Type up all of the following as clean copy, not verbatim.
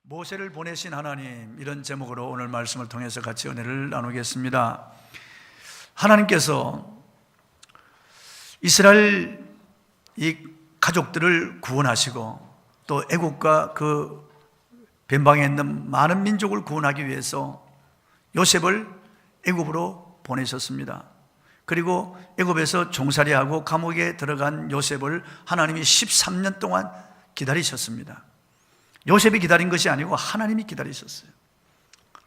모세를 보내신 하나님, 이런 제목으로 오늘 말씀을 통해서 같이 은혜를 나누겠습니다. 하나님께서 이스라엘 이 가족들을 구원하시고 또 애국과 그 변방에 있는 많은 민족을 구원하기 위해서 요셉을 애굽으로 보내셨습니다. 그리고 애굽에서 종살이하고 감옥에 들어간 요셉을 하나님이 13년 동안 기다리셨습니다. 요셉이 기다린 것이 아니고 하나님이 기다리셨어요.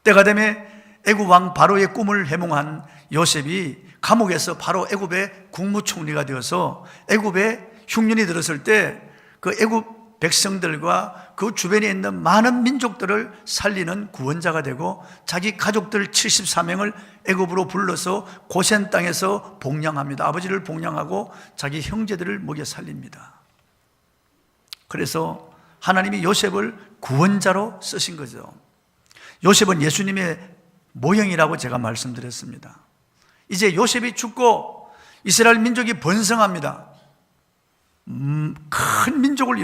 때가 되면 애굽 왕 바로의 꿈을 해몽한 요셉이 감옥에서 바로 애굽의 국무총리가 되어서 애굽에 흉년이 들었을 때 그 애굽 백성들과 그 주변에 있는 많은 민족들을 살리는 구원자가 되고 자기 가족들 74명을 애굽으로 불러서 고센 땅에서 복량합니다. 아버지를 복량하고 자기 형제들을 먹여 살립니다. 그래서 하나님이 요셉을 구원자로 쓰신 거죠. 요셉은 예수님의 모형이라고 제가 말씀드렸습니다. 이제 요셉이 죽고 이스라엘 민족이 번성합니다. 큰 민족을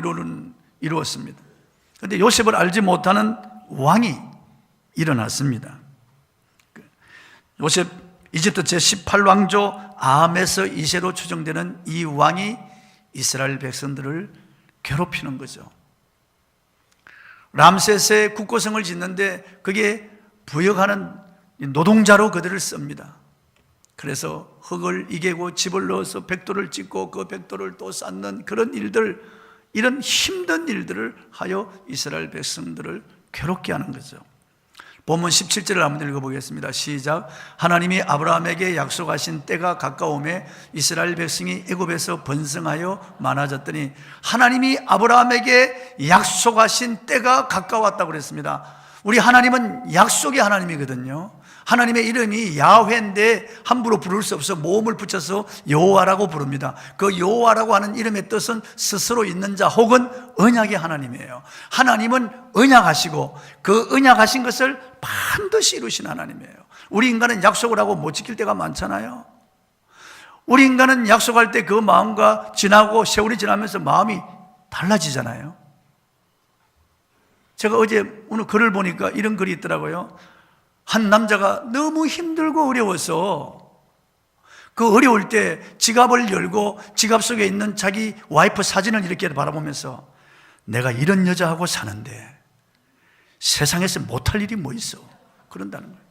이루었습니다. 그런데 요셉을 알지 못하는 왕이 일어났습니다. 요셉, 이집트 제18왕조 아함에서 2세로 추정되는 이 왕이 이스라엘 백성들을 괴롭히는 거죠. 람세스의 국고성을 짓는데 그게 부역하는 노동자로 그들을 씁니다. 그래서 흙을 이개고 집을 넣어서 벽돌을 짓고 그 벽돌을 또 쌓는 그런 일들, 이런 힘든 일들을 하여 이스라엘 백성들을 괴롭게 하는 거죠. 본문 17절을 한번 읽어보겠습니다. 시작. 하나님이 아브라함에게 약속하신 때가 가까우매 이스라엘 백성이 애굽에서 번성하여 많아졌더니, 하나님이 아브라함에게 약속하신 때가 가까웠다고 그랬습니다. 우리 하나님은 약속의 하나님이거든요. 하나님의 이름이 야훼인데 함부로 부를 수 없어 모음을 붙여서 여호와라고 부릅니다. 그 여호와라고 하는 이름의 뜻은 스스로 있는 자 혹은 언약의 하나님이에요. 하나님은 언약하시고 그 언약하신 것을 반드시 이루신 하나님이에요. 우리 인간은 약속을 하고 못 지킬 때가 많잖아요. 우리 인간은 약속할 때 그 마음과 지나고 세월이 지나면서 마음이 달라지잖아요. 제가 오늘 글을 보니까 이런 글이 있더라고요. 한 남자가 너무 힘들고 어려워서 그 어려울 때 지갑을 열고 지갑 속에 있는 자기 와이프 사진을 이렇게 바라보면서 내가 이런 여자하고 사는데 세상에서 못할 일이 뭐 있어? 그런다는 거예요.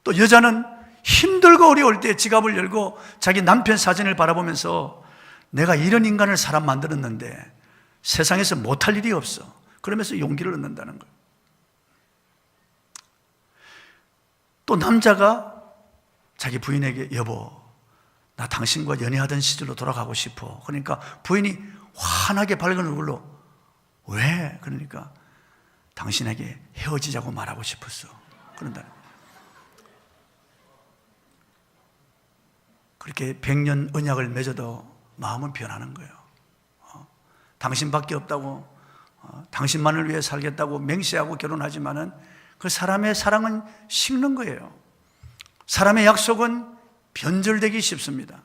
또 여자는 힘들고 어려울 때 지갑을 열고 자기 남편 사진을 바라보면서 내가 이런 인간을 사람 만들었는데 세상에서 못할 일이 없어. 그러면서 용기를 얻는다는 거예요. 또 남자가 자기 부인에게 여보, 나 당신과 연애하던 시절로 돌아가고 싶어. 그러니까 부인이 환하게 밝은 얼굴로 왜? 그러니까 당신에게 헤어지자고 말하고 싶었어. 그런다. 그렇게 100년 언약을 맺어도 마음은 변하는 거예요. 당신밖에 없다고, 당신만을 위해 살겠다고 맹세하고 결혼하지만은 그 사람의 사랑은 식는 거예요. 사람의 약속은 변절되기 쉽습니다.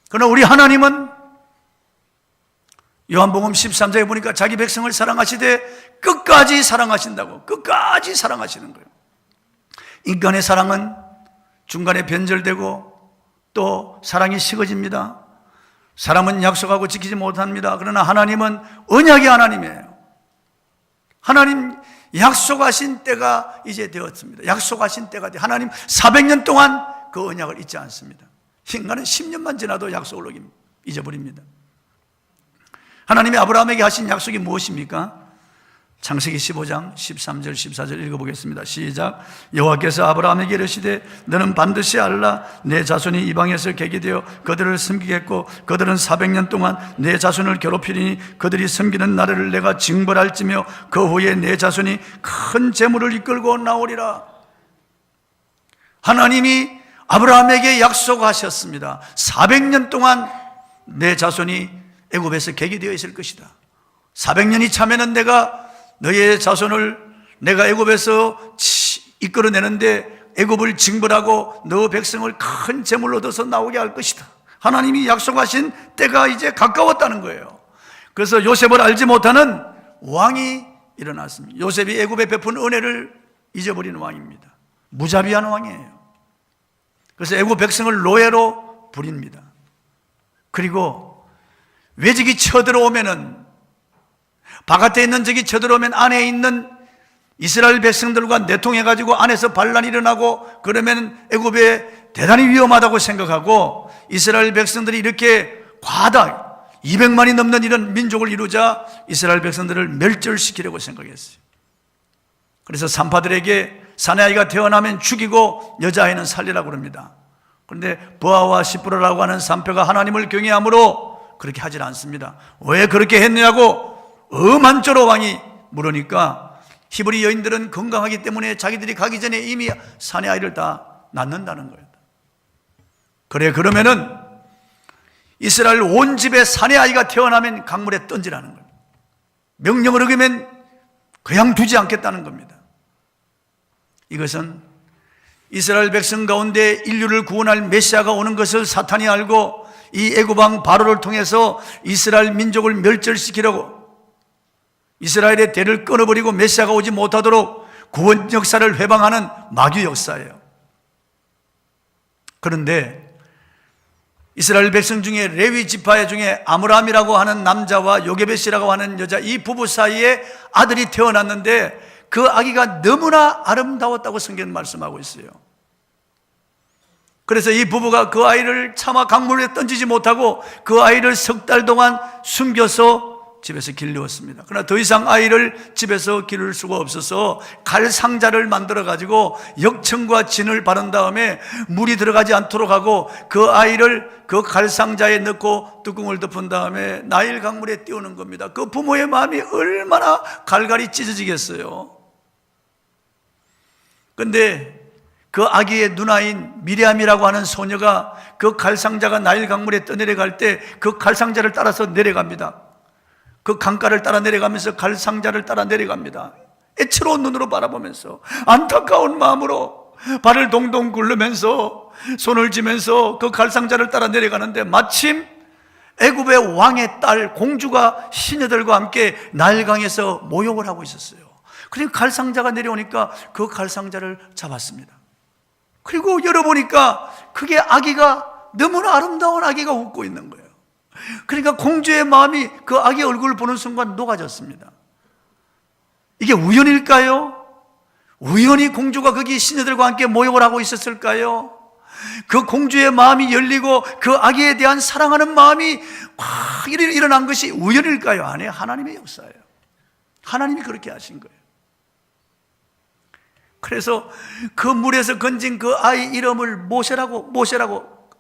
그러나 우리 하나님은 요한복음 13장에 보니까 자기 백성을 사랑하시되 끝까지 사랑하신다고, 끝까지 사랑하시는 거예요. 인간의 사랑은 중간에 변절되고 또 사랑이 식어집니다. 사람은 약속하고 지키지 못합니다. 그러나 하나님은 언약의 하나님이에요. 하나님 약속하신 때가 이제 되었습니다. 약속하신 때가 하나님 400년 동안 그 언약을 잊지 않습니다. 인간은 10년만 지나도 약속을 잊어버립니다. 하나님이 아브라함에게 하신 약속이 무엇입니까? 창세기 15장 13절 14절 읽어보겠습니다. 시작. 여호와께서 아브라함에게 이르시되 너는 반드시 알라. 내 자손이 이방에서 객이 되어 그들을 섬기겠고 그들은 400년 동안 내 자손을 괴롭히리니 그들이 섬기는 나라를 내가 징벌할지며 그 후에 내 자손이 큰 재물을 이끌고 나오리라. 하나님이 아브라함에게 약속하셨습니다. 400년 동안 내 자손이 애굽에서 객이 되어 있을 것이다. 400년이 차면은 내가 너의 자손을 내가 애굽에서 이끌어내는데 애굽을 징벌하고 너 백성을 큰 재물로 얻어서 나오게 할 것이다. 하나님이 약속하신 때가 이제 가까웠다는 거예요. 그래서 요셉을 알지 못하는 왕이 일어났습니다. 요셉이 애굽에 베푼 은혜를 잊어버린 왕입니다. 무자비한 왕이에요. 그래서 애굽 백성을 노예로 부립니다. 그리고 외적이 쳐들어오면은, 바깥에 있는 적이 쳐들어오면 안에 있는 이스라엘 백성들과 내통해가지고 안에서 반란이 일어나고, 그러면 애굽에 대단히 위험하다고 생각하고, 이스라엘 백성들이 이렇게 과다 200만이 넘는 이런 민족을 이루자 이스라엘 백성들을 멸절시키려고 생각했어요. 그래서 산파들에게 사내아이가 태어나면 죽이고 여자아이는 살리라고 합니다. 그런데 보아와 시프라라고 하는 산표가 하나님을 경외함으로 그렇게 하질 않습니다. 왜 그렇게 했느냐고 엄한조로 왕이 물으니까 히브리 여인들은 건강하기 때문에 자기들이 가기 전에 이미 사내아이를 다 낳는다는 거예요. 그래, 그러면은 이스라엘 온 집에 사내아이가 태어나면 강물에 던지라는 거예요. 명령을 어기면 그냥 두지 않겠다는 겁니다. 이것은 이스라엘 백성 가운데 인류를 구원할 메시아가 오는 것을 사탄이 알고 이 애굽 왕 바로를 통해서 이스라엘 민족을 멸절시키려고, 이스라엘의 대를 끊어버리고 메시아가 오지 못하도록 구원 역사를 회방하는 마귀 역사예요. 그런데 이스라엘 백성 중에 레위 지파 중에 아므람이라고 하는 남자와 요게벳이라고 하는 여자, 이 부부 사이에 아들이 태어났는데 그 아기가 너무나 아름다웠다고 성경은 말씀하고 있어요. 그래서 이 부부가 그 아이를 차마 강물에 던지지 못하고 그 아이를 석 달 동안 숨겨서 집에서 길르었습니다. 그러나 더 이상 아이를 집에서 기를 수가 없어서 갈 상자를 만들어 가지고 역청과 진을 바른 다음에 물이 들어가지 않도록 하고 그 아이를 그 갈 상자에 넣고 뚜껑을 덮은 다음에 나일 강물에 띄우는 겁니다. 그 부모의 마음이 얼마나 갈갈이 찢어지겠어요. 그런데 그 아기의 누나인 미리암이라고 하는 소녀가 그 갈상자가 나일 강물에 떠내려갈 때 그 갈상자를 따라서 내려갑니다. 그 강가를 따라 내려가면서 갈상자를 따라 내려갑니다. 애처로운 눈으로 바라보면서 안타까운 마음으로 발을 동동 굴르면서 손을 쥐면서 그 갈상자를 따라 내려가는데, 마침 애굽의 왕의 딸 공주가 시녀들과 함께 나일강에서 모욕을 하고 있었어요. 그리고 갈상자가 내려오니까 그 갈상자를 잡았습니다. 그리고 열어보니까 그게 아기가, 너무나 아름다운 아기가 웃고 있는 거예요. 그러니까 공주의 마음이 그 아기 얼굴을 보는 순간 녹아졌습니다. 이게 우연일까요? 우연히 공주가 거기 시녀들과 함께 모욕을 하고 있었을까요? 그 공주의 마음이 열리고 그 아기에 대한 사랑하는 마음이 확 일어난 것이 우연일까요? 아니에요. 하나님의 역사예요. 하나님이 그렇게 하신 거예요. 그래서 그 물에서 건진 그 아이 이름을 모세라고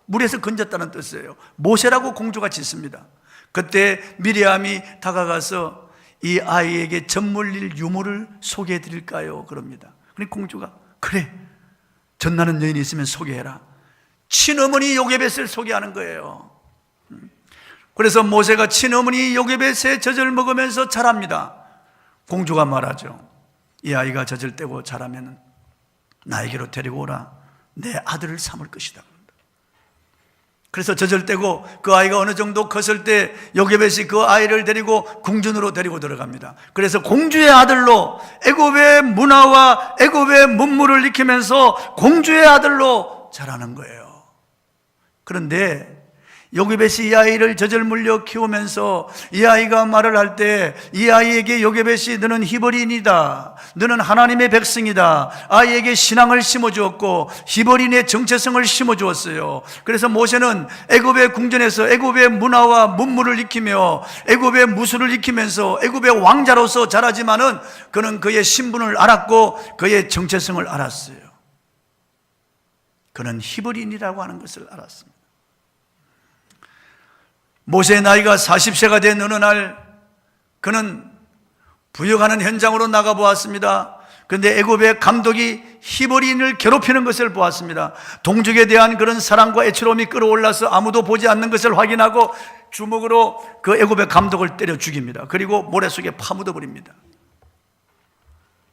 물에서 건졌다는 뜻이에요. 모세라고 공주가 짓습니다. 그때 미리암이 다가가서 이 아이에게 젖 물릴 유물을 소개해 드릴까요? 그럽니다. 그러니 공주가 그래, 젖나는 여인이 있으면 소개해라. 친어머니 요게벳을 소개하는 거예요. 그래서 모세가 친어머니 요게벳의 젖을 먹으면서 자랍니다. 공주가 말하죠. 이 아이가 젖을 떼고 자라면 나에게로 데리고 오라. 내 아들을 삼을 것이다. 그래서 젖을 떼고 그 아이가 어느 정도 컸을 때 요게벳이 그 아이를 데리고 궁전으로 데리고 들어갑니다. 그래서 공주의 아들로 애굽의 문화와 애굽의 문물을 익히면서 공주의 아들로 자라는 거예요. 그런데 요게벳이 이 아이를 젖을 물려 키우면서 이 아이가 말을 할 때 이 아이에게 요게벳이 너는 히브리인이다, 너는 하나님의 백성이다, 아이에게 신앙을 심어주었고 히브리인의 정체성을 심어주었어요. 그래서 모세는 애굽의 궁전에서 애굽의 문화와 문물을 익히며 애굽의 무술을 익히면서 애굽의 왕자로서 자라지만은 그는 그의 신분을 알았고 그의 정체성을 알았어요. 그는 히브리인이라고 하는 것을 알았습니다. 모세의 나이가 40세가 된 어느 날 그는 부역하는 현장으로 나가보았습니다. 그런데 애굽의 감독이 히브리인을 괴롭히는 것을 보았습니다. 동족에 대한 그런 사랑과 애처로움이 끌어올라서 아무도 보지 않는 것을 확인하고 주먹으로 그 애굽의 감독을 때려 죽입니다. 그리고 모래 속에 파묻어 버립니다.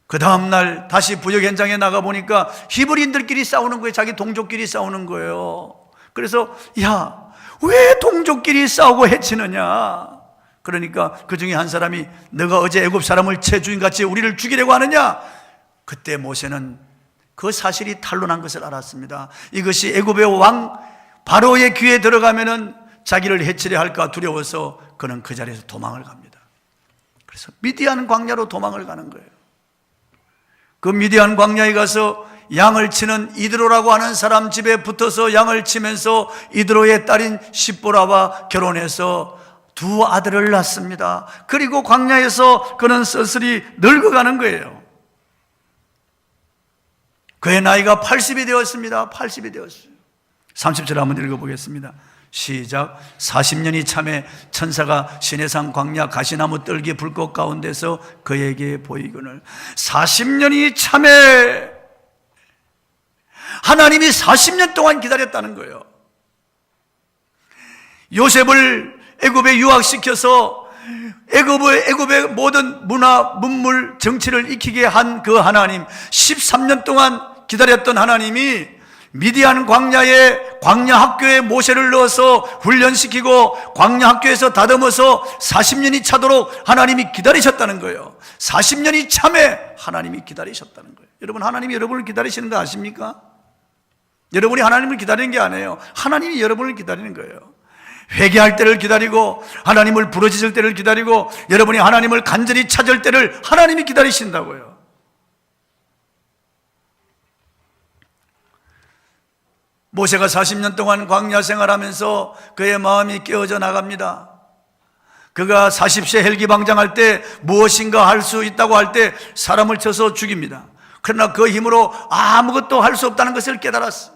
그 다음 날 다시 부역 현장에 나가보니까 히브리인들끼리 싸우는 거예요. 자기 동족끼리 싸우는 거예요. 그래서 야, 왜 동족끼리 싸우고 해치느냐? 그러니까 그 중에 한 사람이 너가 어제 애굽 사람을 채주인같이 우리를 죽이려고 하느냐? 그때 모세는 그 사실이 탄로난 것을 알았습니다. 이것이 애굽의 왕 바로의 귀에 들어가면은 자기를 해치려 할까 두려워서 그는 그 자리에서 도망을 갑니다. 그래서 미디안 광야로 도망을 가는 거예요. 그 미디안 광야에 가서 양을 치는 이드로라고 하는 사람 집에 붙어서 양을 치면서 이드로의 딸인 십보라와 결혼해서 두 아들을 낳습니다. 그리고 광야에서 그는 쓸쓸히 늙어가는 거예요. 그의 나이가 80이 되었습니다. 80이 되었어요. 30절 한번 읽어보겠습니다. 시작. 40년이 참에 천사가 시내산 광야 가시나무 뜰기 불꽃 가운데서 그에게 보이거늘. 40년이 참에 하나님이 40년 동안 기다렸다는 거예요. 요셉을 애굽에 유학시켜서 애굽의 모든 문화, 문물, 정치를 익히게 한 그 하나님, 13년 동안 기다렸던 하나님이 미디안 광야에 광야 학교에 모세를 넣어서 훈련시키고 광야 학교에서 다듬어서 40년이 차도록 하나님이 기다리셨다는 거예요. 40년이 참에 하나님이 기다리셨다는 거예요. 여러분, 하나님이 여러분을 기다리시는 거 아십니까? 여러분이 하나님을 기다리는 게 아니에요. 하나님이 여러분을 기다리는 거예요. 회개할 때를 기다리고 하나님을 부르짖을 때를 기다리고 여러분이 하나님을 간절히 찾을 때를 하나님이 기다리신다고요. 모세가 40년 동안 광야 생활하면서 그의 마음이 깨어져 나갑니다. 그가 40세 헬기방장할 때 무엇인가 할 수 있다고 할 때 사람을 쳐서 죽입니다. 그러나 그 힘으로 아무것도 할 수 없다는 것을 깨달았어.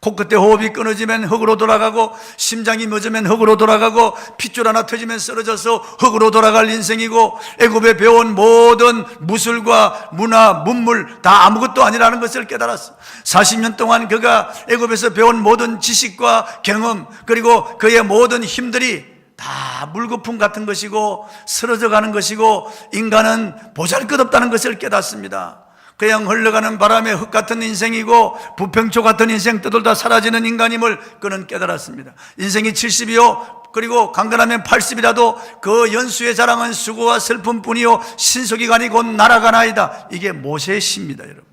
코끝에 호흡이 끊어지면 흙으로 돌아가고 심장이 멎으면 흙으로 돌아가고 핏줄 하나 터지면 쓰러져서 흙으로 돌아갈 인생이고 애굽에 배운 모든 무술과 문화, 문물 다 아무것도 아니라는 것을 깨달았어. 40년 동안 그가 애굽에서 배운 모든 지식과 경험 그리고 그의 모든 힘들이 다 물거품 같은 것이고 쓰러져 가는 것이고 인간은 보잘것없다는 것을 깨닫습니다. 그냥 흘러가는 바람에 흙 같은 인생이고 부평초 같은 인생 떠돌다 사라지는 인간임을 그는 깨달았습니다. 인생이 70이요 그리고 강건하면 80이라도 그 연수의 자랑은 수고와 슬픔뿐이요 신속이가니 곧 날아가나이다. 이게 모세의 시입니다. 여러분,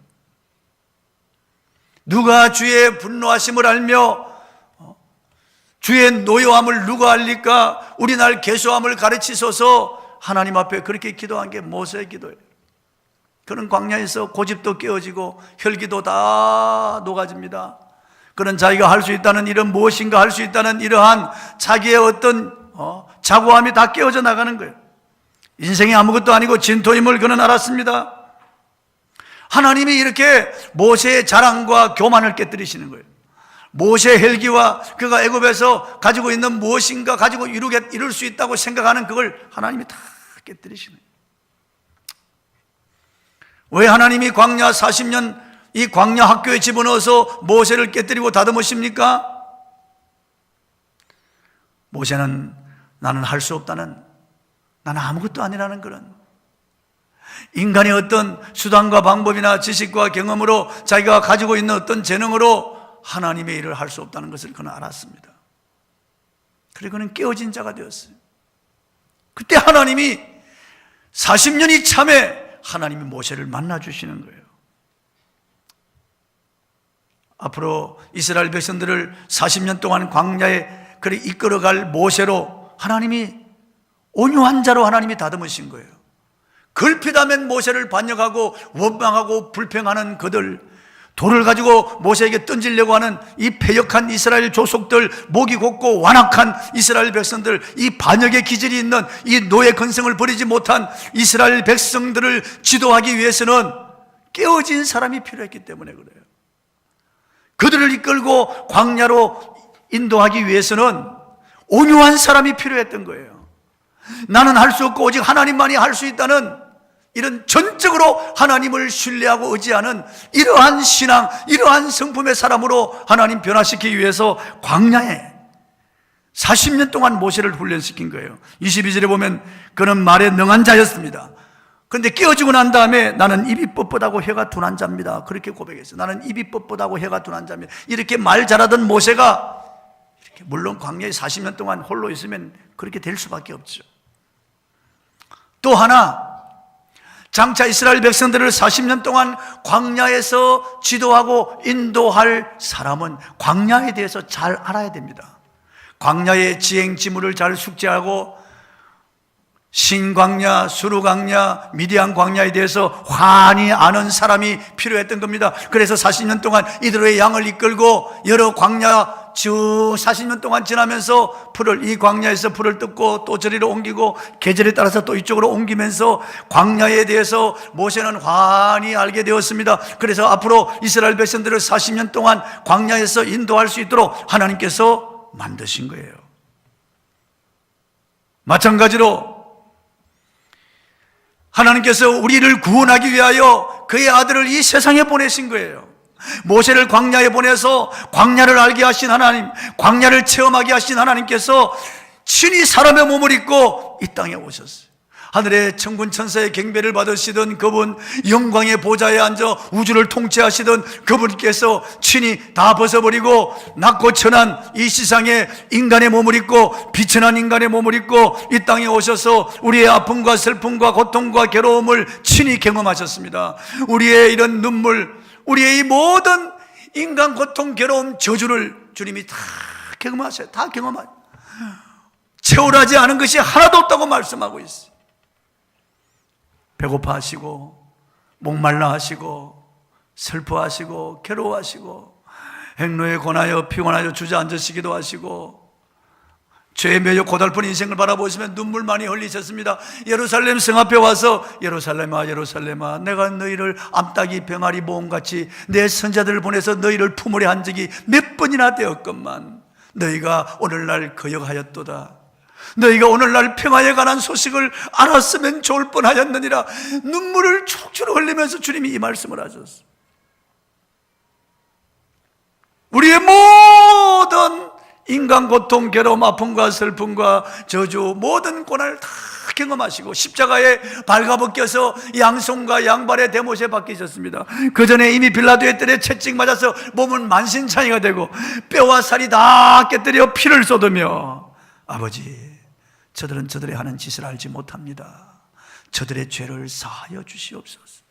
누가 주의 분노하심을 알며 주의 노여함을 누가 알리까? 우리 날 계수함을 가르치소서. 하나님 앞에 그렇게 기도한 게 모세의 기도예요. 그는 광야에서 고집도 깨어지고 혈기도 다 녹아집니다. 그는 자기가 할 수 있다는 이런 무엇인가 할 수 있다는 이러한 자기의 어떤 자고함이 다 깨어져 나가는 거예요. 인생이 아무것도 아니고 진토임을 그는 알았습니다. 하나님이 이렇게 모세의 자랑과 교만을 깨뜨리시는 거예요. 모세의 헬기와 그가 애굽에서 가지고 있는 무엇인가 가지고 이룰 수 있다고 생각하는 그걸 하나님이 다 깨뜨리시는 거예요. 왜 하나님이 광야 40년 이 광야 학교에 집어넣어서 모세를 깨뜨리고 다듬으십니까? 모세는 나는 할 수 없다는, 나는 아무것도 아니라는 그런 인간의 어떤 수단과 방법이나 지식과 경험으로 자기가 가지고 있는 어떤 재능으로 하나님의 일을 할 수 없다는 것을 그는 알았습니다. 그리고 그는 깨어진 자가 되었어요. 그때 하나님이 40년이 참에 하나님이 모세를 만나주시는 거예요. 앞으로 이스라엘 백성들을 40년 동안 광야에 그래 이끌어갈 모세로 하나님이 온유한 자로 하나님이 다듬으신 거예요. 걸핏하면 모세를 반역하고 원망하고 불평하는 그들, 돌을 가지고 모세에게 던지려고 하는 이 패역한 이스라엘 조속들, 목이 곧고 완악한 이스라엘 백성들, 이 반역의 기질이 있는 이 노예 근성을 버리지 못한 이스라엘 백성들을 지도하기 위해서는 깨어진 사람이 필요했기 때문에 그래요. 그들을 이끌고 광야로 인도하기 위해서는 온유한 사람이 필요했던 거예요. 나는 할 수 없고 오직 하나님만이 할 수 있다는 이런 전적으로 하나님을 신뢰하고 의지하는 이러한 신앙, 이러한 성품의 사람으로 하나님 변화시키기 위해서 광야에 40년 동안 모세를 훈련시킨 거예요. 22절에 보면 그는 말에 능한 자였습니다. 그런데 깨어지고 난 다음에 나는 입이 뻣뻣하고 혀가 둔한 자입니다. 그렇게 고백했어요. 나는 입이 뻣뻣하고 혀가 둔한 자입니다. 이렇게 말 잘하던 모세가 이렇게 물론 광야에 40년 동안 홀로 있으면 그렇게 될 수밖에 없죠. 또 하나, 장차 이스라엘 백성들을 40년 동안 광야에서 지도하고 인도할 사람은 광야에 대해서 잘 알아야 됩니다. 광야의 지행지물을 잘 숙지하고 신광야, 수르광야, 미디안 광야에 대해서 환히 아는 사람이 필요했던 겁니다. 그래서 40년 동안 이들의 양을 이끌고 여러 광야 40년 동안 지나면서 이 광야에서 풀을 뜯고 또 저리로 옮기고 계절에 따라서 또 이쪽으로 옮기면서 광야에 대해서 모세는 환히 알게 되었습니다. 그래서 앞으로 이스라엘 백성들을 40년 동안 광야에서 인도할 수 있도록 하나님께서 만드신 거예요. 마찬가지로 하나님께서 우리를 구원하기 위하여 그의 아들을 이 세상에 보내신 거예요. 모세를 광야에 보내서 광야를 알게 하신 하나님, 광야를 체험하게 하신 하나님께서 친히 사람의 몸을 입고 이 땅에 오셨어요. 하늘의 천군 천사의 경배를 받으시던 그분, 영광의 보좌에 앉아 우주를 통치하시던 그분께서 친히 다 벗어버리고 낮고 천한 이 세상에 인간의 몸을 입고 비천한 인간의 몸을 입고 이 땅에 오셔서 우리의 아픔과 슬픔과 고통과 괴로움을 친히 경험하셨습니다. 우리의 이런 눈물, 우리의 이 모든 인간 고통, 괴로움, 저주를 주님이 다 경험하셔요. 다 경험하셔요. 채울하지 않은 것이 하나도 없다고 말씀하고 있어요. 배고파하시고 목말라 하시고 슬퍼하시고 괴로워하시고 행로에 권하여 피곤하여 주저앉으시기도 하시고 죄에 매여 고달픈 인생을 바라보시면 눈물 많이 흘리셨습니다. 예루살렘 성 앞에 와서 예루살렘아 예루살렘아 내가 너희를 암탉이 병아리 모음같이 내 선자들을 보내서 너희를 품으려 한 적이 몇 번이나 되었건만 너희가 오늘날 거역하였도다. 너희가 오늘날 평화에 관한 소식을 알았으면 좋을 뻔하였느니라. 눈물을 촉촉 흘리면서 주님이 이 말씀을 하셨어요. 우리의 모든 인간 고통, 괴로움, 아픔과 슬픔과 저주, 모든 고난을 다 경험하시고 십자가에 발가벗겨서 양손과 양발의 대못에 박히셨습니다. 그 전에 이미 빌라도의 뜰에 채찍 맞아서 몸은 만신창이가 되고 뼈와 살이 다 깨뜨려 피를 쏟으며 아버지, 저들은 저들의 하는 짓을 알지 못합니다. 저들의 죄를 사하여 주시옵소서.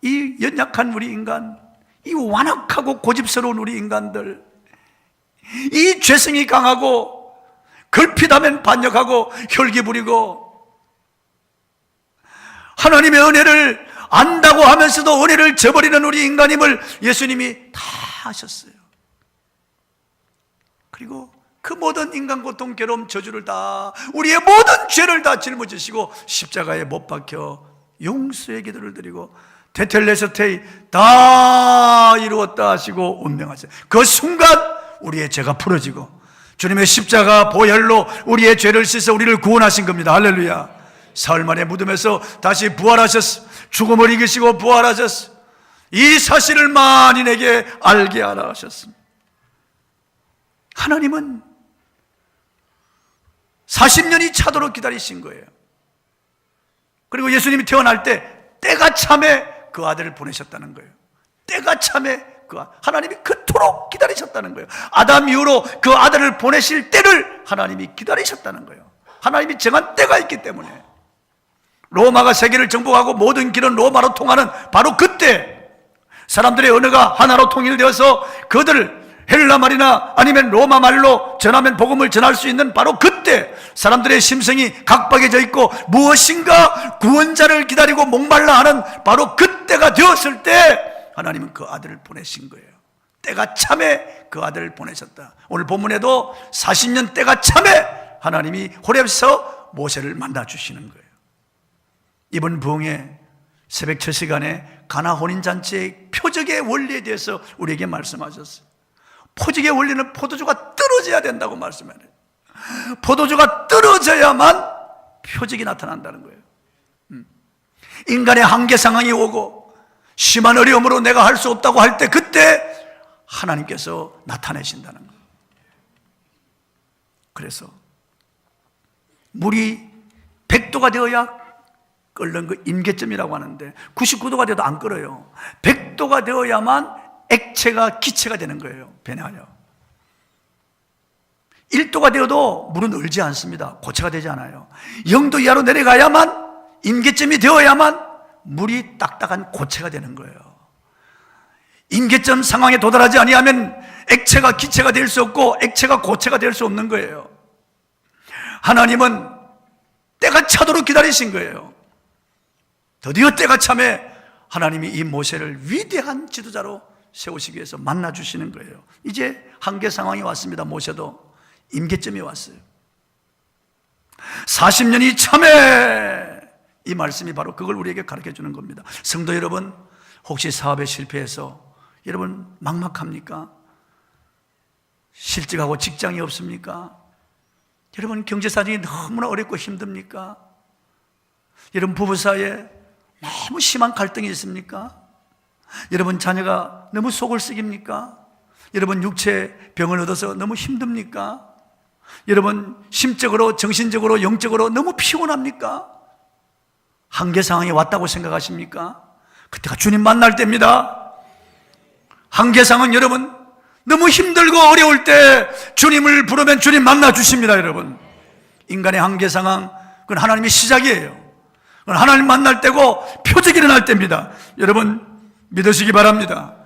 이 연약한 우리 인간, 이 완악하고 고집스러운 우리 인간들, 이 죄성이 강하고 걸핏하면 반역하고 혈기 부리고 하나님의 은혜를 안다고 하면서도 은혜를 저버리는 우리 인간임을 예수님이 다 하셨어요. 그리고 그 모든 인간 고통, 괴로움, 저주를 다, 우리의 모든 죄를 다 짊어지시고 십자가에 못 박혀 용서의 기도를 드리고 테텔레스테이 다 이루었다 하시고 운명하세요. 그 순간 우리의 죄가 풀어지고 주님의 십자가 보혈로 우리의 죄를 씻어 우리를 구원하신 겁니다. 할렐루야. 사흘 만에 무덤에서 다시 부활하셨어. 죽음을 이기시고 부활하셨어. 이 사실을 만인에게 알게 하라 하셨습니다. 하나님은 40년이 차도록 기다리신 거예요. 그리고 예수님이 태어날 때 때가 참에 그 아들을 보내셨다는 거예요. 때가 참에 하나님이 그토록 기다리셨다는 거예요. 아담 이후로 그 아들을 보내실 때를 하나님이 기다리셨다는 거예요. 하나님이 정한 때가 있기 때문에. 로마가 세계를 정복하고 모든 길은 로마로 통하는 바로 그때 사람들의 언어가 하나로 통일되어서 그들을 헬라 말이나 아니면 로마 말로 전하면 복음을 전할 수 있는 바로 그때 사람들의 심성이 각박해져 있고 무엇인가 구원자를 기다리고 목말라 하는 바로 그때가 되었을 때 하나님은 그 아들을 보내신 거예요. 때가 참에 그 아들을 보내셨다. 오늘 본문에도 40년 때가 참에 하나님이 호렙에서 모세를 만나 주시는 거예요. 이번 부흥의 새벽 첫 시간에 가나 혼인잔치의 표적의 원리에 대해서 우리에게 말씀하셨어요. 포직의 원리는 포도주가 떨어져야 된다고 말씀해요. 포도주가 떨어져야만 표적이 나타난다는 거예요. 인간의 한계 상황이 오고 심한 어려움으로 내가 할 수 없다고 할 때 그때 하나님께서 나타내신다는 거예요. 그래서 물이 100도가 되어야 끓는 그 임계점이라고 하는데 99도가 돼도 안 끓어요. 100도가 되어야만 액체가 기체가 되는 거예요. 변하여 1도가 되어도 물은 얼지 않습니다. 고체가 되지 않아요. 0도 이하로 내려가야만, 임계점이 되어야만 물이 딱딱한 고체가 되는 거예요. 임계점 상황에 도달하지 아니하면 액체가 기체가 될 수 없고 액체가 고체가 될 수 없는 거예요. 하나님은 때가 차도록 기다리신 거예요. 드디어 때가 참에 하나님이 이 모세를 위대한 지도자로 세우시기 위해서 만나주시는 거예요. 이제 한계 상황이 왔습니다. 모세도 임계점이 왔어요. 40년이 참에, 이 말씀이 바로 그걸 우리에게 가르쳐 주는 겁니다. 성도 여러분, 혹시 사업에 실패해서 여러분 막막합니까? 실직하고 직장이 없습니까? 여러분 경제 사정이 너무나 어렵고 힘듭니까? 여러분 부부 사이에 너무 심한 갈등이 있습니까? 여러분 자녀가 너무 속을 썩입니까? 여러분 육체 병을 얻어서 너무 힘듭니까? 여러분 심적으로 정신적으로 영적으로 너무 피곤합니까? 한계 상황이 왔다고 생각하십니까? 그때가 주님 만날 때입니다. 한계 상황, 여러분 너무 힘들고 어려울 때 주님을 부르면 주님 만나 주십니다. 여러분, 인간의 한계 상황, 그건 하나님의 시작이에요. 그건 하나님 만날 때고 표적이 일어날 때입니다. 여러분 믿으시기 바랍니다.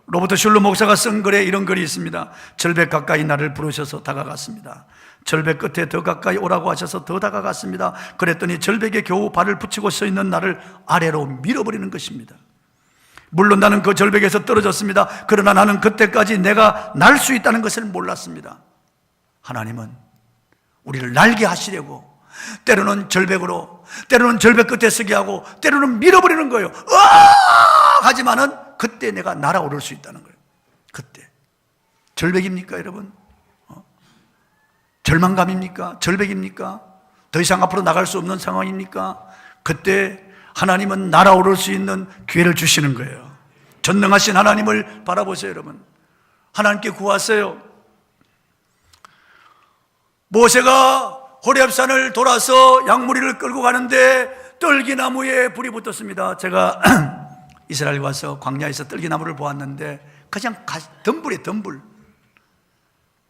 로버트 슐러 목사가 쓴 글에 이런 글이 있습니다. 절벽 가까이 나를 부르셔서 다가갔습니다. 절벽 끝에 더 가까이 오라고 하셔서 더 다가갔습니다. 그랬더니 절벽에 겨우 발을 붙이고 서 있는 나를 아래로 밀어버리는 것입니다. 물론 나는 그 절벽에서 떨어졌습니다. 그러나 나는 그때까지 내가 날 수 있다는 것을 몰랐습니다. 하나님은 우리를 날게 하시려고 때로는 절벽으로, 때로는 절벽 끝에 서게 하고 때로는 밀어버리는 거예요. 하지만은 그때 내가 날아오를 수 있다는 거예요. 그때 절벽입니까 여러분? 절망감입니까? 절벽입니까? 더 이상 앞으로 나갈 수 없는 상황입니까? 그때 하나님은 날아오를 수 있는 기회를 주시는 거예요. 전능하신 하나님을 바라보세요. 여러분, 하나님께 구하세요. 모세가 호렙산을 돌아서 양무리를 끌고 가는데 떨기나무에 불이 붙었습니다. 제가 이스라엘 와서 광야에서 떨기나무를 보았는데 그냥 덤불이에요. 덤불.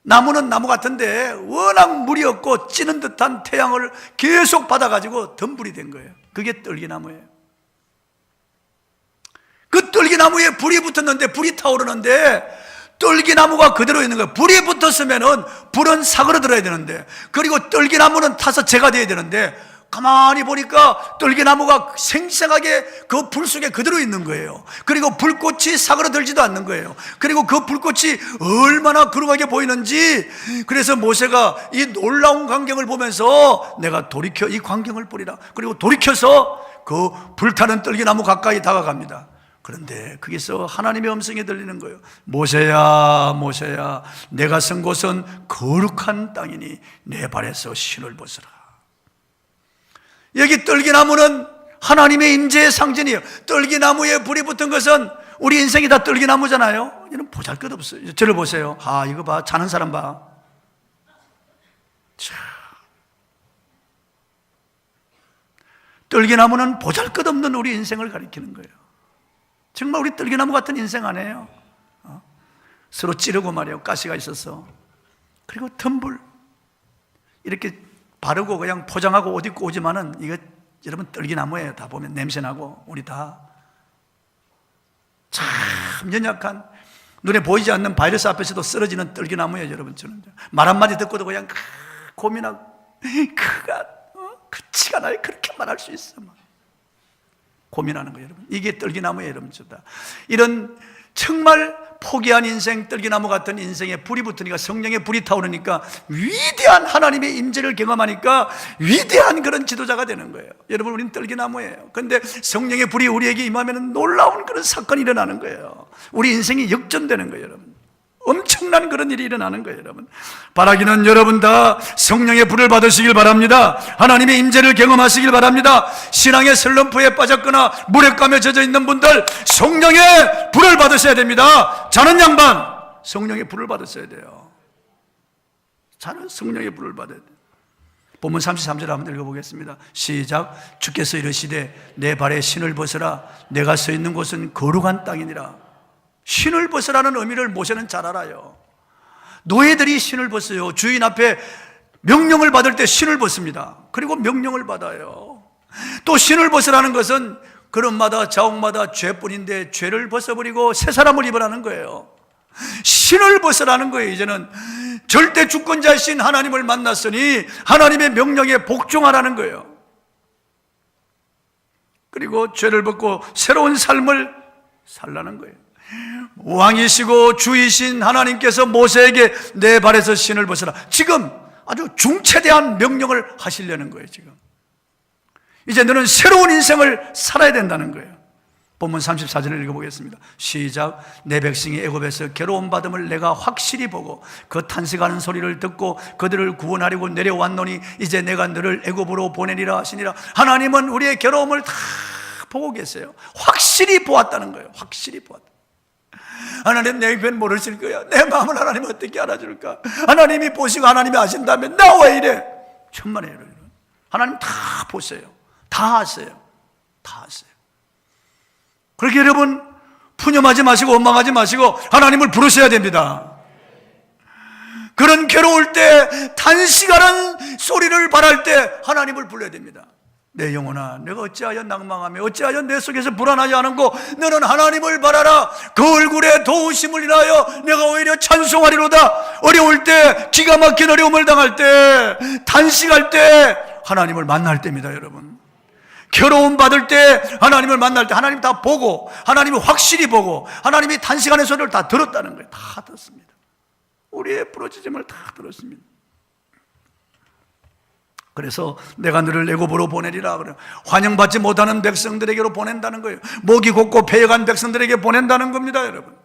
나무는 나무 같은데 워낙 물이 없고 찌는 듯한 태양을 계속 받아가지고 덤불이 된 거예요. 그게 떨기나무예요. 그 떨기나무에 불이 붙었는데 불이 타오르는데 떨기나무가 그대로 있는 거예요. 불이 붙었으면은 불은 사그러들어야 되는데, 그리고 떨기나무는 타서 재가 돼야 되는데 가만히 보니까 떨기나무가 생생하게 그 불 속에 그대로 있는 거예요. 그리고 불꽃이 사그러들지도 않는 거예요. 그리고 그 불꽃이 얼마나 거룩하게 보이는지, 그래서 모세가 이 놀라운 광경을 보면서 내가 돌이켜 이 광경을 보리라. 그리고 돌이켜서 그 불타는 떨기나무 가까이 다가갑니다. 그런데 거기서 하나님의 음성이 들리는 거예요. 모세야, 모세야, 내가 선 곳은 거룩한 땅이니 내 발에서 신을 벗으라. 여기 떨기나무는 하나님의 임재의 상징이에요. 떨기나무에 불이 붙은 것은 우리 인생이 다 떨기나무잖아요. 이런 보잘것없어요. 저를 보세요. 이거 봐, 자는 사람 봐. 자, 떨기나무는 보잘것없는 우리 인생을 가리키는 거예요. 정말 우리 떨기나무 같은 인생 아니에요. 서로 찌르고 말이에요. 가시가 있어서. 그리고 덤불 이렇게 바르고 그냥 포장하고 옷 입고 오지만은 이거 여러분 떨기나무예요. 다 보면 냄새나고 우리 다 참 연약한, 눈에 보이지 않는 바이러스 앞에서도 쓰러지는 떨기나무예요. 여러분, 저는 말 한마디 듣고도 그냥 고민하고 그가 그치가 날 그렇게 말할 수 있어 막 고민하는 거예요. 여러분, 이게 떨기나무예요. 여러분, 저다 이런 정말 포기한 인생, 떨기나무 같은 인생에 불이 붙으니까, 성령의 불이 타오르니까 위대한 하나님의 임재를 경험하니까 위대한 그런 지도자가 되는 거예요. 여러분, 우리는 떨기나무예요. 그런데 성령의 불이 우리에게 임하면 놀라운 그런 사건이 일어나는 거예요. 우리 인생이 역전되는 거예요. 여러분, 엄청난 그런 일이 일어나는 거예요. 여러분, 바라기는 여러분 다 성령의 불을 받으시길 바랍니다. 하나님의 임재를 경험하시길 바랍니다. 신앙의 슬럼프에 빠졌거나 물에 감에 젖어 있는 분들, 성령의 불을 받으셔야 됩니다. 자는 양반, 성령의 불을 받으셔야 돼요. 자는 성령의 불을 받아야 돼요. 본문 33절 한번 읽어보겠습니다. 시작. 주께서 이르시되 내 발에 신을 벗으라. 내가 서 있는 곳은 거룩한 땅이니라. 신을 벗으라는 의미를 모세는 잘 알아요. 노예들이 신을 벗어요. 주인 앞에 명령을 받을 때 신을 벗습니다. 그리고 명령을 받아요. 또 신을 벗으라는 것은 걸음마다 자옥마다 죄뿐인데 죄를 벗어버리고 새 사람을 입으라는 거예요. 신을 벗으라는 거예요. 이제는 절대 주권자신 하나님을 만났으니 하나님의 명령에 복종하라는 거예요. 그리고 죄를 벗고 새로운 삶을 살라는 거예요. 왕이시고 주이신 하나님께서 모세에게 내 발에서 신을 벗으라, 지금 아주 중차대한 명령을 하시려는 거예요. 지금 이제 너는 새로운 인생을 살아야 된다는 거예요. 본문 34절을 읽어보겠습니다. 시작. 내 백성이 애굽에서 괴로움 받음을 내가 확실히 보고 그 탄식하는 소리를 듣고 그들을 구원하려고 내려왔노니 이제 내가 너를 애굽으로 보내리라 하시니라. 하나님은 우리의 괴로움을 다 보고 계세요. 확실히 보았다는 거예요. 확실히 보았다. 하나님, 내 형편 모르실 거야. 내 마음을 하나님 어떻게 알아줄까? 하나님이 보시고 하나님이 아신다면 나 왜 이래? 천만에요. 하나님 다 보세요. 다 아세요. 다 아세요. 그렇게 여러분 푸념하지 마시고 원망하지 마시고 하나님을 부르셔야 됩니다. 그런 괴로울 때, 탄식하는 소리를 바랄 때 하나님을 불러야 됩니다. 내 영혼아, 내가 어찌하여 낭망하며 어찌하여 내 속에서 불안하지 않은고 너는 하나님을 바라라. 그 얼굴에 도우심을 인하여 내가 오히려 찬송하리로다. 어려울 때, 기가 막힌 어려움을 당할 때, 탄식할 때 하나님을 만날 때입니다. 여러분, 괴로움 받을 때, 하나님을 만날 때 하나님 다 보고, 하나님이 확실히 보고, 하나님이 탄식하는 소리를 다 들었다는 거예요. 다 들었습니다. 우리의 부르짖음을 다 들었습니다. 그래서 내가 너를 애굽으로 보내리라 그래요. 환영받지 못하는 백성들에게로 보낸다는 거예요. 목이 곧고 패여간 백성들에게 보낸다는 겁니다. 여러분,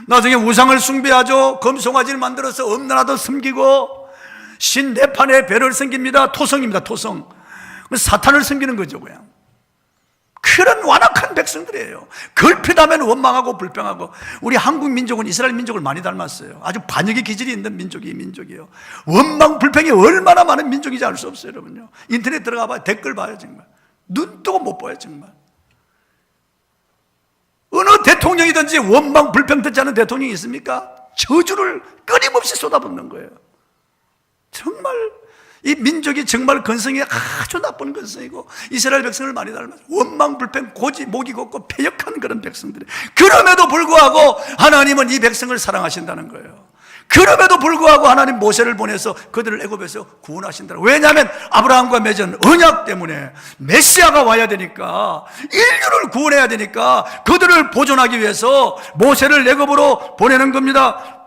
나중에 우상을 숭배하죠. 금송아지를 만들어서 엄나라도 섬기고 신 네판의 배를 섬깁니다. 토성입니다. 토성. 사탄을 섬기는 거죠. 그냥 그런 완악한 백성들이에요. 걸핏하면 원망하고 불평하고. 우리 한국 민족은 이스라엘 민족을 많이 닮았어요. 아주 반역의 기질이 있는 민족이에요. 원망 불평이 얼마나 많은 민족인지 알 수 없어요. 여러분요, 인터넷 들어가 봐요. 댓글 봐요. 정말 눈 뜨고 못 봐요. 정말 어느 대통령이든지 원망 불평 듣지 않은 대통령이 있습니까? 저주를 끊임없이 쏟아붓는 거예요. 정말 이 민족이 정말 건성이 아주 나쁜 건성이고 이스라엘 백성을 많이 닮았어요. 원망 불평, 고지, 목이 곱고 패역한 그런 백성들이. 그럼에도 불구하고 하나님은 이 백성을 사랑하신다는 거예요. 그럼에도 불구하고 하나님 모세를 보내서 그들을 애굽에서 구원하신다는 거예요. 왜냐하면 아브라함과 맺은 언약 때문에 메시아가 와야 되니까, 인류를 구원해야 되니까 그들을 보존하기 위해서 모세를 애굽으로 보내는 겁니다.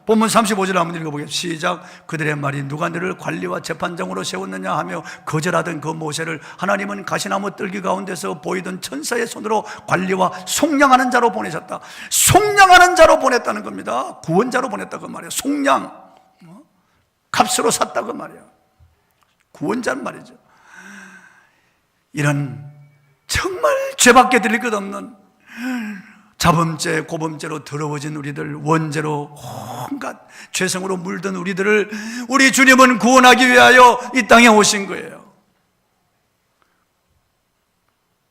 본문 35절 한번 읽어보겠습니다. 시작. 그들의 말이 누가 너를 관리와 재판장으로 세웠느냐 하며 거절하던 그 모세를 하나님은 가시나무 뜰기 가운데서 보이던 천사의 손으로 관리와 속량하는 자로 보내셨다. 속량하는 자로 보냈다는 겁니다. 구원자로 보냈다고 말이에요. 속량, 값으로 샀다고 말이에요. 구원자는 말이죠. 이런 정말 죄밖에 드릴 것 없는 자범죄, 고범죄로 더러워진 우리들, 원죄로 온갖 죄성으로 물든 우리들을 우리 주님은 구원하기 위하여 이 땅에 오신 거예요.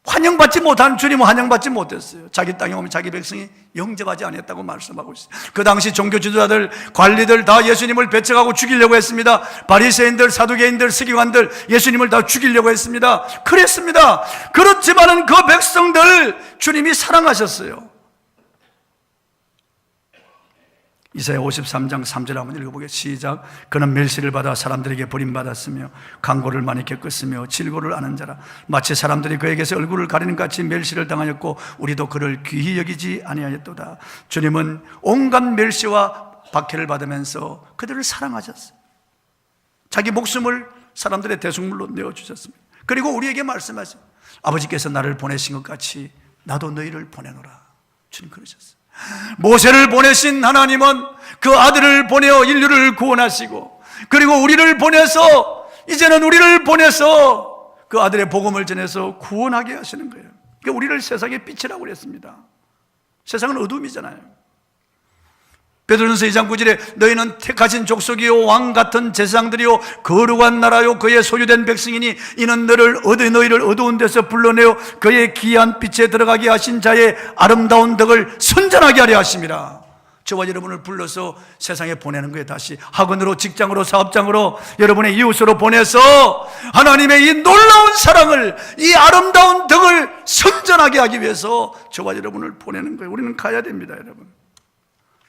환영받지 못한 주님은 환영받지 못했어요. 자기 땅에 오면 자기 백성이 영접하지 않았다고 말씀하고 있어요. 그 당시 종교 지도자들, 관리들 다 예수님을 배척하고 죽이려고 했습니다. 바리새인들, 사두개인들, 서기관들 예수님을 다 죽이려고 했습니다. 그랬습니다. 그렇지만은 그 백성들 주님이 사랑하셨어요. 이사야 53장 3절 한번 읽어보겠습니다. 시작. 그는 멸시를 받아 사람들에게 버림받았으며 강고를 많이 겪었으며 질고를 아는 자라. 마치 사람들이 그에게서 얼굴을 가리는 같이 멸시를 당하였고 우리도 그를 귀히 여기지 아니하였도다. 주님은 온갖 멸시와 박해를 받으면서 그들을 사랑하셨어요. 자기 목숨을 사람들의 대속물로 내어주셨습니다. 그리고 우리에게 말씀하셨어요. 아버지께서 나를 보내신 것 같이 나도 너희를 보내노라. 주님 그러셨어요. 모세를 보내신 하나님은 그 아들을 보내어 인류를 구원하시고, 그리고 우리를 보내서, 이제는 우리를 보내서 그 아들의 복음을 전해서 구원하게 하시는 거예요. 그러니까 우리를 세상의 빛이라고 그랬습니다. 세상은 어둠이잖아요. 베드로전서 2장 9절에 너희는 택하신 족속이요 왕 같은 제사장들이요 거룩한 나라요 그의 소유된 백성이니 이는 너희를 어두운 데서 불러내어 그의 귀한 빛에 들어가게 하신 자의 아름다운 덕을 선전하게 하려 하심이라. 저와 여러분을 불러서 세상에 보내는 거예요. 다시 학원으로, 직장으로, 사업장으로, 여러분의 이웃으로 보내서 하나님의 이 놀라운 사랑을, 이 아름다운 덕을 선전하게 하기 위해서 저와 여러분을 보내는 거예요. 우리는 가야 됩니다, 여러분.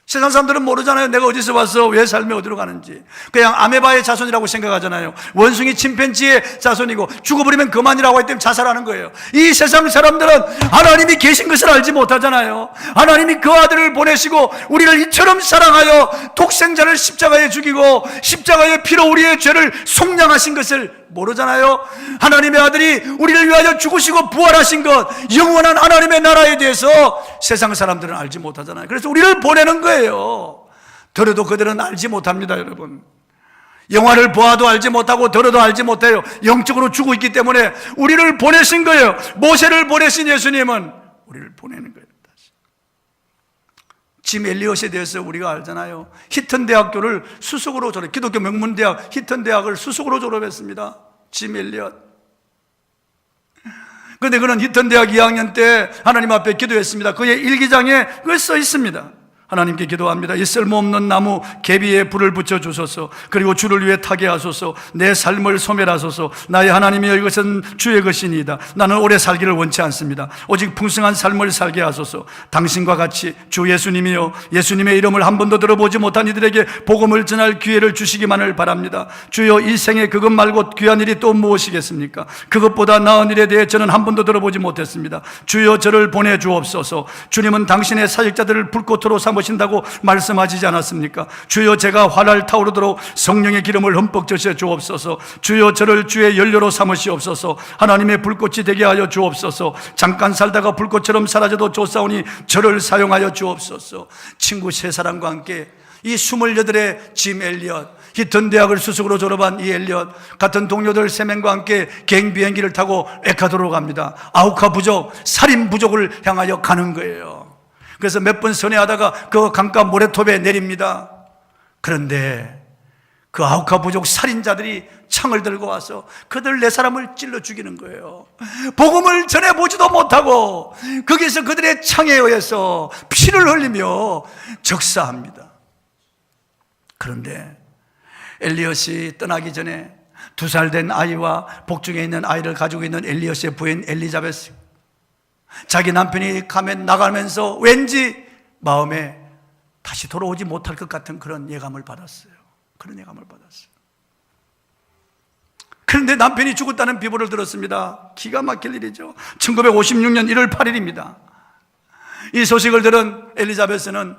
세상 사람들은 모르잖아요. 내가 어디서 왔어, 왜 삶에 어디로 가는지. 그냥 아메바의 자손이라고 생각하잖아요. 원숭이, 침팬지의 자손이고 죽어버리면 그만이라고 했기 때문에 자살하는 거예요. 이 세상 사람들은 하나님이 계신 것을 알지 못하잖아요. 하나님이 그 아들을 보내시고 우리를 이처럼 사랑하여 독생자를 십자가에 죽이고 십자가의 피로 우리의 죄를 속량하신 것을 모르잖아요. 하나님의 아들이 우리를 위하여 죽으시고 부활하신 것, 영원한 하나님의 나라에 대해서 세상 사람들은 알지 못하잖아요. 그래서 우리를 보내는 거예요. 들어도 그들은 알지 못합니다, 여러분. 영화를 보아도 알지 못하고 들어도 알지 못해요. 영적으로 죽어 있기 때문에 우리를 보내신 거예요. 모세를 보내신 예수님은 우리를 보내는 거예요. 짐 엘리엇에 대해서 우리가 알잖아요. 히튼 대학교를 수석으로 졸업, 기독교 명문대학 히튼 대학을 수석으로 졸업했습니다. 짐 엘리엇. 그런데 그는 히튼 대학 2학년 때 하나님 앞에 기도했습니다. 그의 일기장에 그게 써 있습니다. 하나님께 기도합니다. 이 쓸모없는 나무 계비에 불을 붙여주소서. 그리고 주를 위해 타게 하소서. 내 삶을 소멸하소서. 나의 하나님이여, 이것은 주의 것이니이다. 나는 오래 살기를 원치 않습니다. 오직 풍성한 삶을 살게 하소서. 당신과 같이 주 예수님이여, 예수님의 이름을 한 번도 들어보지 못한 이들에게 복음을 전할 기회를 주시기만을 바랍니다. 주여, 이 생에 그것 말고 귀한 일이 또 무엇이겠습니까? 그것보다 나은 일에 대해 저는 한 번도 들어보지 못했습니다. 주여, 저를 보내주옵소서. 주님은 당신의 사역자들을 불꽃으로 삼으신다고 말씀하시지 않았습니까? 주여, 제가 활알 타오르도록 성령의 기름을 흠뻑 적셔 주옵소서. 주여, 저를 주의 연료로 삼으시옵소서. 하나님의 불꽃이 되게 하여 주옵소서. 잠깐 살다가 불꽃처럼 사라져도 좋사오니 저를 사용하여 주옵소서. 친구 세 사람과 함께 이 28의 짐 엘리엇, 히튼 대학을 수석으로 졸업한 이 엘리엇, 같은 동료들 3명과 함께 개인 비행기를 타고 에콰도르로 갑니다. 아우카 부족, 살인 부족을 향하여 가는 거예요. 그래서 몇 번 선회하다가 그 강가 모래톱에 내립니다. 그런데 그 아우카 부족 살인자들이 창을 들고 와서 그들 4사람을 찔러 죽이는 거예요. 복음을 전해보지도 못하고 거기서 그들의 창에 의해서 피를 흘리며 적사합니다. 그런데 엘리엇이 떠나기 전에 2살 된 아이와 복중에 있는 아이를 가지고 있는 엘리엇의 부인 엘리자베스, 자기 남편이 가면 나가면서 왠지 마음에 다시 돌아오지 못할 것 같은 그런 예감을 받았어요. 그런 예감을 받았어요. 그런데 남편이 죽었다는 비보를 들었습니다. 기가 막힐 일이죠. 1956년 1월 8일입니다. 이 소식을 들은 엘리자베스는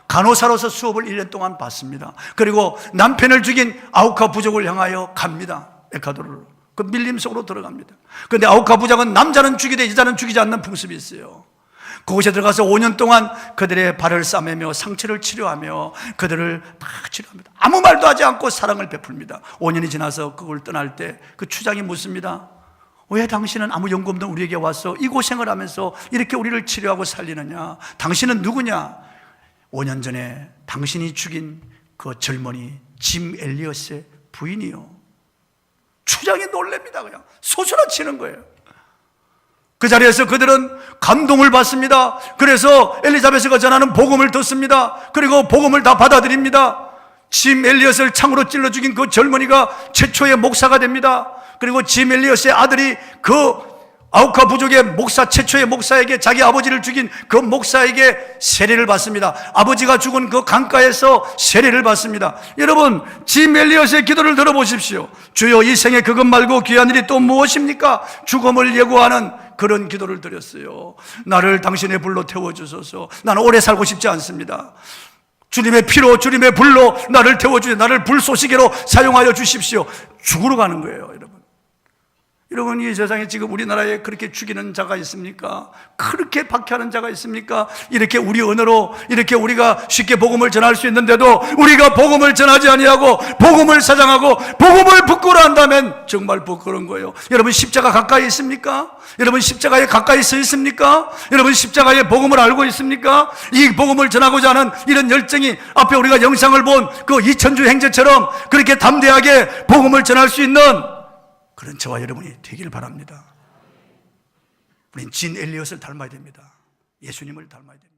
간호사로서 수업을 1년 동안 받습니다. 그리고 남편을 죽인 아우카 부족을 향하여 갑니다. 에콰도르로. 그 밀림 속으로 들어갑니다. 그런데 아우카 부족은 남자는 죽이되 여자는 죽이지 않는 풍습이 있어요. 그곳에 들어가서 5년 동안 그들의 발을 싸매며 상처를 치료하며 그들을 막 치료합니다. 아무 말도 하지 않고 사랑을 베풉니다. 5년이 지나서 그걸 떠날 때 그 추장이 묻습니다. 왜 당신은 아무 연구 없는 우리에게 와서 이 고생을 하면서 이렇게 우리를 치료하고 살리느냐? 당신은 누구냐? 5년 전에 당신이 죽인 그 젊은이 짐 엘리엇의 부인이요. 추장이 놀랍니다. 그냥 소스라치는 거예요. 그 자리에서 그들은 감동을 받습니다. 그래서 엘리자베스가 전하는 복음을 듣습니다. 그리고 복음을 다 받아들입니다. 짐 엘리엇을 창으로 찔러 죽인 그 젊은이가 최초의 목사가 됩니다. 그리고 짐 엘리엇의 아들이 그 아우카 부족의 목사, 최초의 목사에게, 자기 아버지를 죽인 그 목사에게 세례를 받습니다. 아버지가 죽은 그 강가에서 세례를 받습니다. 여러분, 짐 엘리엇의 기도를 들어보십시오. 주여, 이 생에 그것 말고 귀한 일이 또 무엇입니까? 죽음을 예고하는 그런 기도를 드렸어요. 나를 당신의 불로 태워주소서. 나는 오래 살고 싶지 않습니다. 주님의 피로, 주님의 불로 나를 태워주세요. 나를 불쏘시개로 사용하여 주십시오. 죽으러 가는 거예요, 여러분. 여러분, 이 세상에 지금 우리나라에 그렇게 죽이는 자가 있습니까? 그렇게 박해하는 자가 있습니까? 이렇게 우리 언어로 이렇게 우리가 쉽게 복음을 전할 수 있는데도 우리가 복음을 전하지 아니하고 복음을 사장하고 복음을 부끄러워한다면 정말 부끄러운 거예요. 여러분, 십자가 가까이 있습니까? 여러분, 십자가에 가까이 서 있습니까? 여러분, 십자가의 복음을 알고 있습니까? 이 복음을 전하고자 하는 이런 열정이 앞에 우리가 영상을 본 그 이천주 행제처럼 그렇게 담대하게 복음을 전할 수 있는 그런 저와 여러분이 되기를 바랍니다. 우린 진 엘리엇을 닮아야 됩니다. 예수님을 닮아야 됩니다.